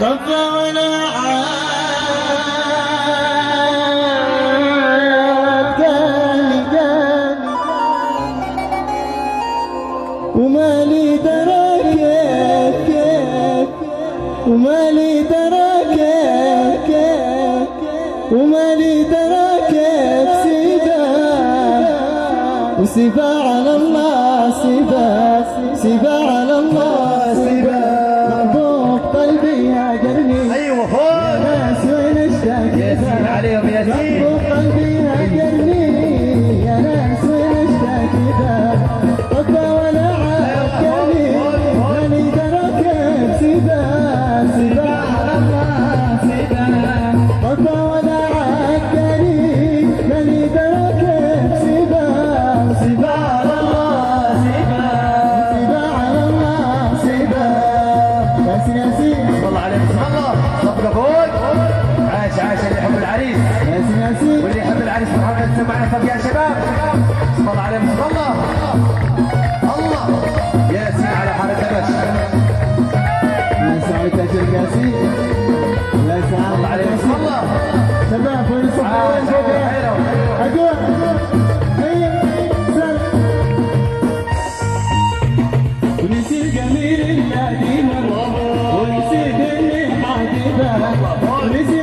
كفى ولا عاد قال ومالي دراك كيف ومالي دراك كيف ومالي دراك سيبا وسيبا على الله سيبا على الله سيبا محبوب قلبي هاجرني ايوه فوق ناس وين اشتاق ياسين عليهم ياسين محبوب قلبي هاجرني يا ناس وين اشتاق وفا ولا عاكني ماني دراك سيبا على الله سيبا وفا ولا عاكني ماني دراك سيبا على الله سيبا على الله سيبا ياسين الله عليك بسم الله صفقة فوق عاش اللي يحب العريس ياسين واللي يحب العريس محمد سمعنا صفقة يا شباب بسم الله عليك بسم الله ياسين على حارة دمشق يا سعيد تاجر ياسين يا سعيد الله عليك بسم الله شباب وين الصفقة وين اقول ونسي الجميل الذي مر ونسي اللي حاجبه ونسي